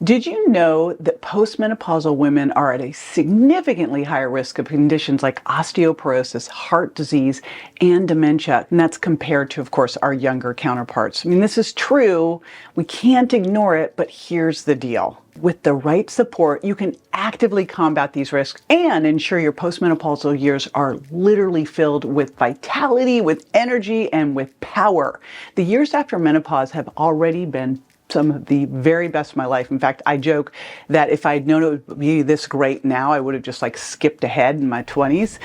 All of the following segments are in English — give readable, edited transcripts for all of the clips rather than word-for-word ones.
Did you know that postmenopausal women are at a significantly higher risk of conditions like osteoporosis, heart disease, and dementia? And that's compared to, of course, our younger counterparts. I mean, this is true. We can't ignore it, but here's the deal. With the right support, you can actively combat these risks and ensure your postmenopausal years are literally filled with vitality, with energy, and with power. The years after menopause have already been some of the very best of my life. In fact, I joke that if I'd known it would be this great now, I would have just skipped ahead in my 20s.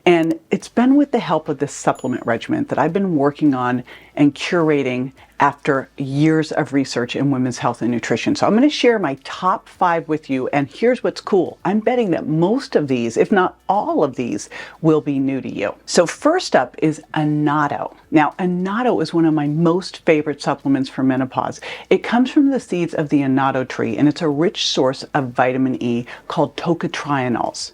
And it's been with the help of this supplement regimen that I've been working on and curating after years of research in women's health and nutrition. So I'm going to share my top 5 with you. And here's what's cool. I'm betting that most of these, if not all of these, will be new to you. So first up is Anado. Now, Anado is one of my most favorite supplements for menopause. It comes from the seeds of the Anado tree, and it's a rich source of vitamin E called tocotrienols.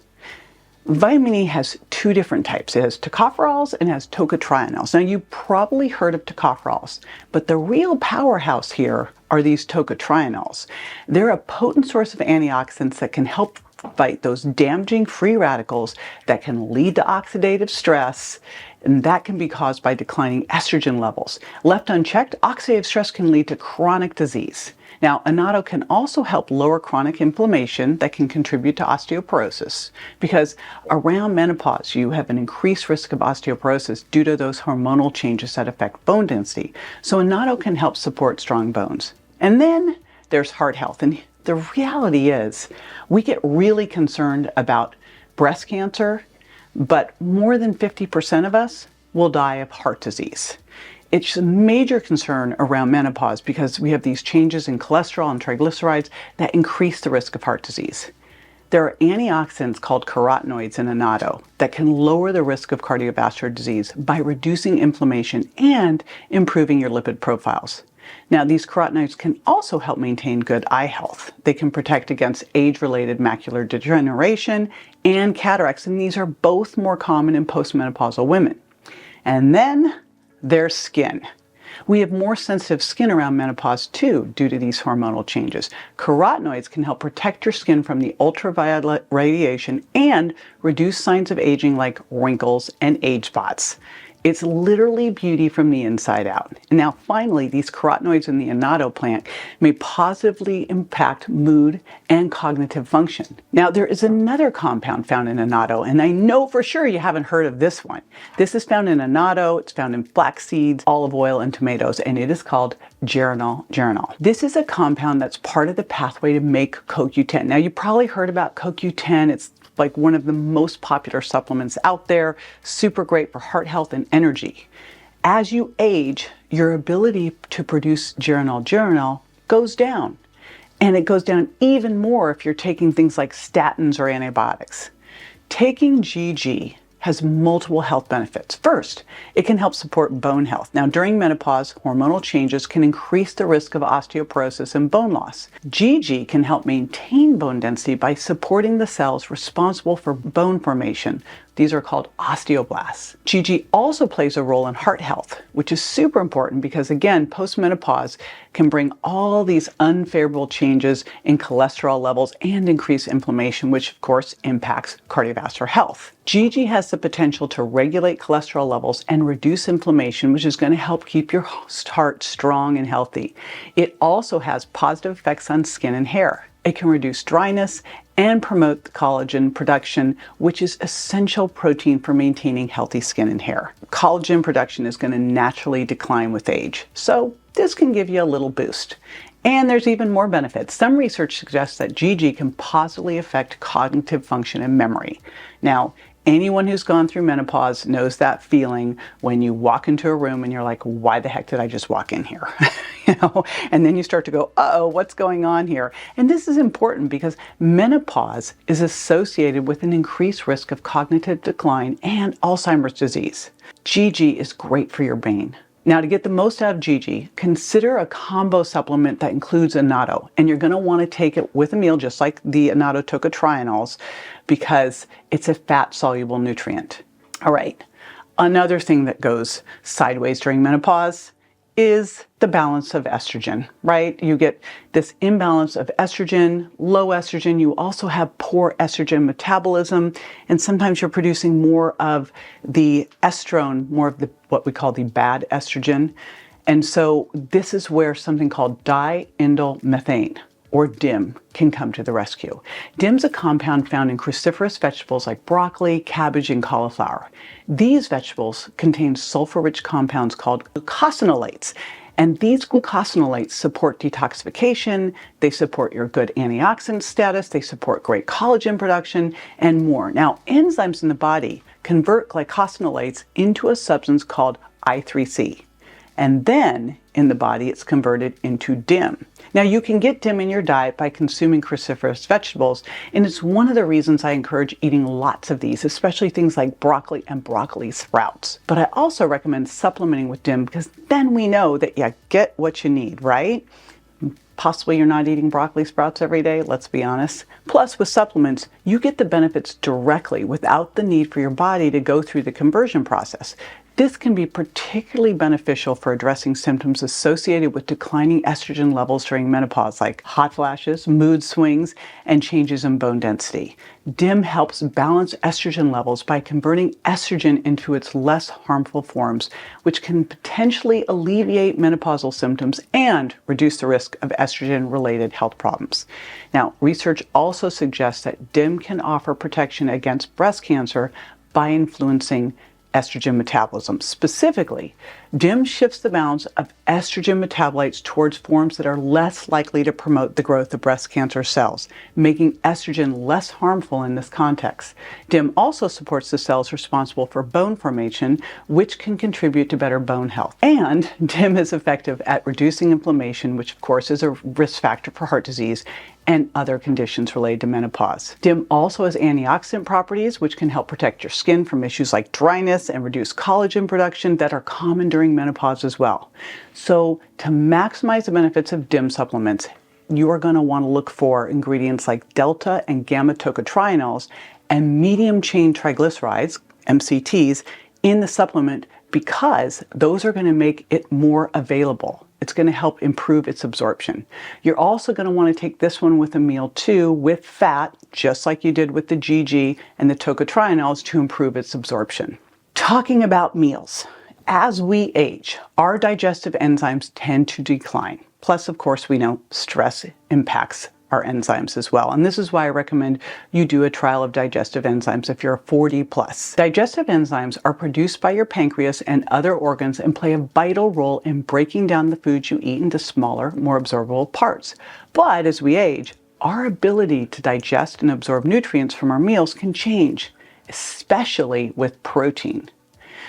Vitamin E has 2 different types. It has tocopherols and it has tocotrienols. Now, you've probably heard of tocopherols, but the real powerhouse here are these tocotrienols. They're a potent source of antioxidants that can help fight those damaging free radicals that can lead to oxidative stress, and that can be caused by declining estrogen levels. Left unchecked, oxidative stress can lead to chronic disease. Now, Anado can also help lower chronic inflammation that can contribute to osteoporosis, because around menopause, you have an increased risk of osteoporosis due to those hormonal changes that affect bone density. So Anado can help support strong bones. And then there's heart health. And the reality is, we get really concerned about breast cancer, but more than 50% of us will die of heart disease. It's a major concern around menopause because we have these changes in cholesterol and triglycerides that increase the risk of heart disease. There are antioxidants called carotenoids in Anado that can lower the risk of cardiovascular disease by reducing inflammation and improving your lipid profiles. Now, these carotenoids can also help maintain good eye health. They can protect against age-related macular degeneration and cataracts, and these are both more common in postmenopausal women. And then their skin. We have more sensitive skin around menopause too due to these hormonal changes. Carotenoids can help protect your skin from the ultraviolet radiation and reduce signs of aging like wrinkles and age spots. It's literally beauty from the inside out. And now finally, these carotenoids in the Anado plant may positively impact mood and cognitive function. Now, there is another compound found in Anado, and I know for sure you haven't heard of this one. This is found in Anado, it's found in flax seeds, olive oil, and tomatoes, and it is called Gerol. This is a compound that's part of the pathway to make CoQ10. Now, you probably heard about CoQ10. It's like one of the most popular supplements out there, super great for heart health and energy. As you age, your ability to produce Gerol goes down. And it goes down even more if you're taking things like statins or antibiotics. Taking GG has multiple health benefits. First, it can help support bone health. Now, during menopause, hormonal changes can increase the risk of osteoporosis and bone loss. GG can help maintain bone density by supporting the cells responsible for bone formation. These are called osteoblasts. GG also plays a role in heart health, which is super important because, again, postmenopause can bring all these unfavorable changes in cholesterol levels and increase inflammation, which of course impacts cardiovascular health. GG has the potential to regulate cholesterol levels and reduce inflammation, which is going to help keep your heart strong and healthy. It also has positive effects on skin and hair. It can reduce dryness and promote the collagen production, which is essential protein for maintaining healthy skin and hair. Collagen production is going to naturally decline with age, so this can give you a little boost. And there's even more benefits. Some research suggests that GG can positively affect cognitive function and memory. Now, anyone who's gone through menopause knows that feeling when you walk into a room and you're like, why the heck did I just walk in here? And then you start to go, uh-oh, what's going on here? And this is important because menopause is associated with an increased risk of cognitive decline and Alzheimer's disease. GG is great for your brain. Now, to get the most out of GG, consider a combo supplement that includes Anado, and you're going to want to take it with a meal, just like the Anado tocotrienols, because it's a fat-soluble nutrient. All right, another thing that goes sideways during menopause is the balance of estrogen, right? You get this imbalance of estrogen, low estrogen. You also have poor estrogen metabolism, and sometimes you're producing more of the estrone, more of the what we call the bad estrogen. And so this is where something called diindolylmethane, or DIM, can come to the rescue. DIM is a compound found in cruciferous vegetables like broccoli, cabbage, and cauliflower. These vegetables contain sulfur-rich compounds called glucosinolates, and these glucosinolates support detoxification, they support your good antioxidant status, they support great collagen production, and more. Now, enzymes in the body convert glycosinolates into a substance called I3C. And then in the body, it's converted into DIM. Now, you can get DIM in your diet by consuming cruciferous vegetables, and it's one of the reasons I encourage eating lots of these, especially things like broccoli and broccoli sprouts. But I also recommend supplementing with DIM because then we know that you get what you need, right? Possibly you're not eating broccoli sprouts every day, let's be honest. Plus, with supplements, you get the benefits directly without the need for your body to go through the conversion process. This can be particularly beneficial for addressing symptoms associated with declining estrogen levels during menopause, like hot flashes, mood swings, and changes in bone density. DIM helps balance estrogen levels by converting estrogen into its less harmful forms, which can potentially alleviate menopausal symptoms and reduce the risk of estrogen-related health problems. Now, research also suggests that DIM can offer protection against breast cancer by influencing estrogen metabolism. Specifically, DIM shifts the balance of estrogen metabolites towards forms that are less likely to promote the growth of breast cancer cells, making estrogen less harmful in this context. DIM also supports the cells responsible for bone formation, which can contribute to better bone health. And DIM is effective at reducing inflammation, which of course is a risk factor for heart disease and other conditions related to menopause. DIM also has antioxidant properties, which can help protect your skin from issues like dryness and reduce collagen production that are common during menopause as well. So to maximize the benefits of DIM supplements, you are going to want to look for ingredients like delta and gamma tocotrienols and medium chain triglycerides, MCTs, in the supplement because those are going to make it more available. It's going to help improve its absorption. You're also going to want to take this one with a meal too, with fat, just like you did with the GG and the tocotrienols, to improve its absorption. Talking about meals, as we age, our digestive enzymes tend to decline. Plus, of course, we know stress impacts our enzymes as well. And this is why I recommend you do a trial of digestive enzymes if you're 40 plus. Digestive enzymes are produced by your pancreas and other organs and play a vital role in breaking down the foods you eat into smaller, more absorbable parts. But as we age, our ability to digest and absorb nutrients from our meals can change, especially with protein.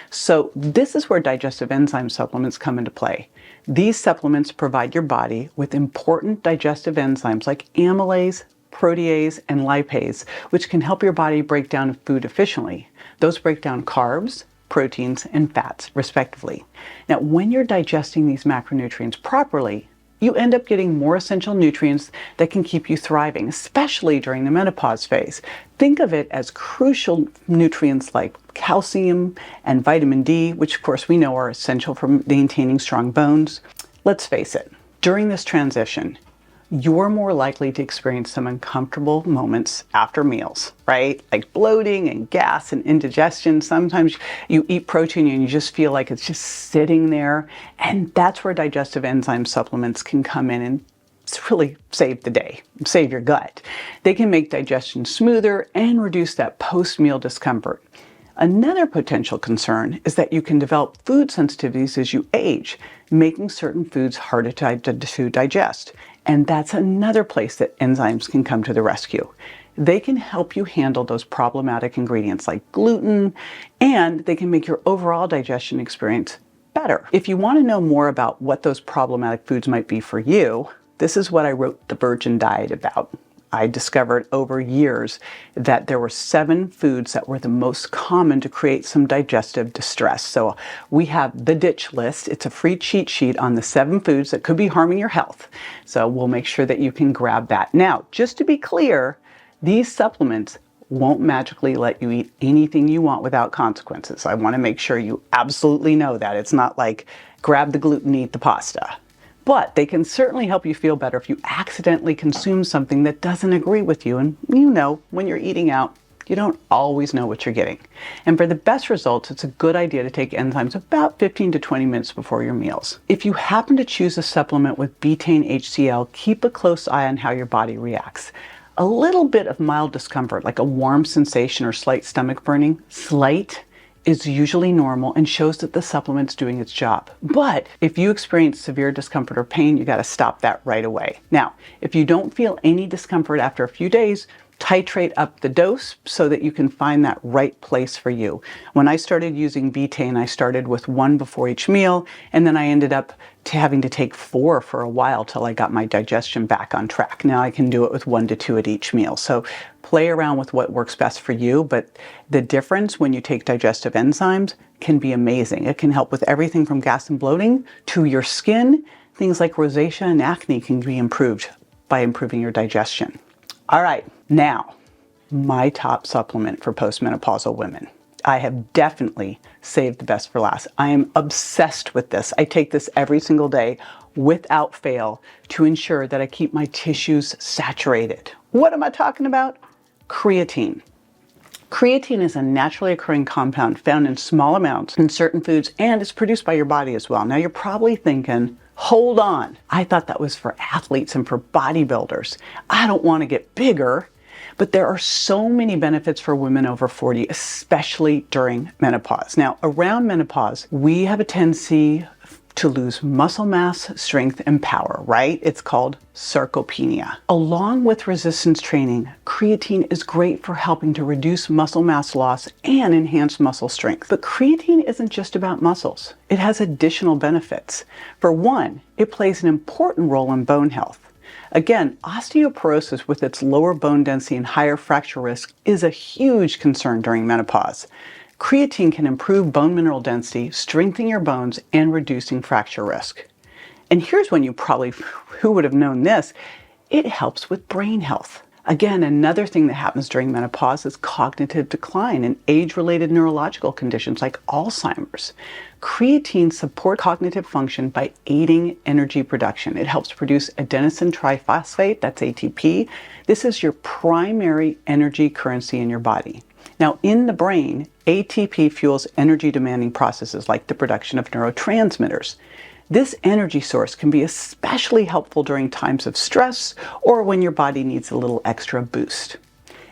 So this is where digestive enzyme supplements come into play. These supplements provide your body with important digestive enzymes like amylase, protease, and lipase, which can help your body break down food efficiently. Those break down carbs, proteins, and fats, respectively. Now, when you're digesting these macronutrients properly, you end up getting more essential nutrients that can keep you thriving, especially during the menopause phase. Think of it as crucial nutrients like calcium and vitamin D, which of course we know are essential for maintaining strong bones. Let's face it, during this transition, you're more likely to experience some uncomfortable moments after meals, right? Like bloating and gas and indigestion. Sometimes you eat protein and you just feel like it's just sitting there. And that's where digestive enzyme supplements can come in and really save the day, save your gut. They can make digestion smoother and reduce that post-meal discomfort. Another potential concern is that you can develop food sensitivities as you age, making certain foods harder to digest. And that's another place that enzymes can come to the rescue. They can help you handle those problematic ingredients like gluten, and they can make your overall digestion experience better. If you want to know more about what those problematic foods might be for you, this is what I wrote the Virgin Diet about. I discovered over years that there were 7 foods that were the most common to create some digestive distress. So we have the ditch list. It's a free cheat sheet on the 7 foods that could be harming your health. So we'll make sure that you can grab that. Now, just to be clear, these supplements won't magically let you eat anything you want without consequences. I want to make sure you absolutely know that. It's not like grab the gluten, eat the pasta. But they can certainly help you feel better if you accidentally consume something that doesn't agree with you. And you know, when you're eating out, you don't always know what you're getting. And for the best results, it's a good idea to take enzymes about 15 to 20 minutes before your meals. If you happen to choose a supplement with betaine HCl, keep a close eye on how your body reacts. A little bit of mild discomfort, like a warm sensation or slight stomach burning, is usually normal and shows that the supplement's doing its job. But if you experience severe discomfort or pain, you got to stop that right away. Now, if you don't feel any discomfort after a few days, titrate up the dose so that you can find that right place for you. When I started using betaine, I started with 1 before each meal, and then I ended up having to take 4 for a while till I got my digestion back on track. Now I can do it with 1 to 2 at each meal. So play around with what works best for you, but the difference when you take digestive enzymes can be amazing. It can help with everything from gas and bloating to your skin. Things like rosacea and acne can be improved by improving your digestion. All right, now, my top supplement for postmenopausal women. I have definitely saved the best for last. I am obsessed with this. I take this every single day without fail to ensure that I keep my tissues saturated. What am I talking about? Creatine. Creatine is a naturally occurring compound found in small amounts in certain foods, and it's produced by your body as well. Now you're probably thinking, hold on, I thought that was for athletes and for bodybuilders. I don't want to get bigger. But there are so many benefits for women over 40, especially during menopause. Now, around menopause, we have a tendency to lose muscle mass, strength, and power, right? It's called sarcopenia. Along with resistance training, creatine is great for helping to reduce muscle mass loss and enhance muscle strength. But creatine isn't just about muscles. It has additional benefits. For one, it plays an important role in bone health. Again, osteoporosis with its lower bone density and higher fracture risk is a huge concern during menopause. Creatine can improve bone mineral density, strengthen your bones, and reducing fracture risk. And here's when you probably, who would have known this, it helps with brain health. Again, another thing that happens during menopause is cognitive decline and age-related neurological conditions like Alzheimer's. Creatine supports cognitive function by aiding energy production. It helps produce adenosine triphosphate, that's ATP. This is your primary energy currency in your body. Now, in the brain, ATP fuels energy-demanding processes like the production of neurotransmitters. This energy source can be especially helpful during times of stress or when your body needs a little extra boost.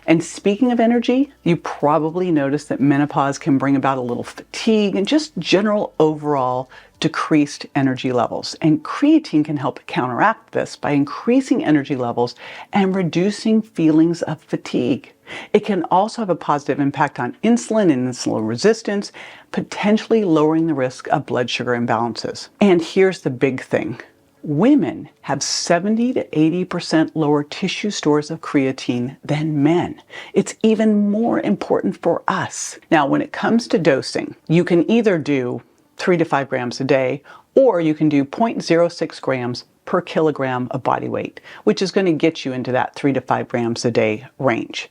And speaking of energy, you probably noticed that menopause can bring about a little fatigue and just general overall decreased energy levels. And creatine can help counteract this by increasing energy levels and reducing feelings of fatigue. It can also have a positive impact on insulin and insulin resistance, potentially lowering the risk of blood sugar imbalances. And here's the big thing. Women have 70 to 80% lower tissue stores of creatine than men. It's even more important for us. Now, when it comes to dosing, you can either do 3 to 5 grams a day, or you can do 0.06 grams per kilogram of body weight, which is going to get you into that 3 to 5 grams a day range.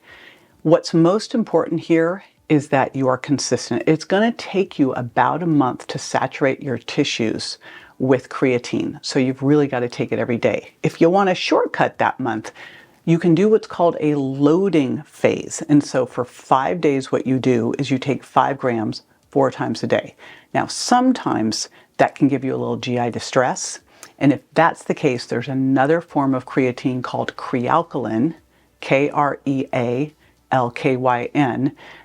What's most important here is that you are consistent. It's going to take you about a month to saturate your tissues with creatine, so you've really got to take it every day. If you want to shortcut that month, you can do what's called a loading phase. And so for 5 days, what you do is you take 5 grams 4 times a day. Now, sometimes that can give you a little GI distress. And if that's the case, there's another form of creatine called Krealkalin, Krealkyn,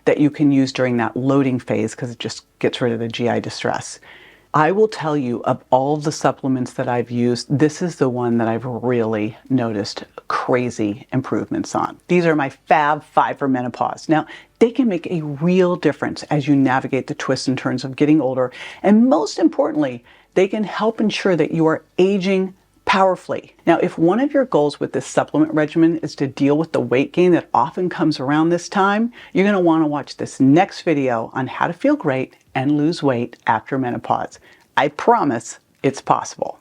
that you can use during that loading phase because it just gets rid of the GI distress. I will tell you, of all the supplements that I've used, this is the one that I've really noticed crazy improvements on. These are my Fab 5 for menopause. Now, they can make a real difference as you navigate the twists and turns of getting older. And most importantly, they can help ensure that you are aging powerfully. Now, if one of your goals with this supplement regimen is to deal with the weight gain that often comes around this time, you're going to want to watch this next video on how to feel great and lose weight after menopause. I promise it's possible.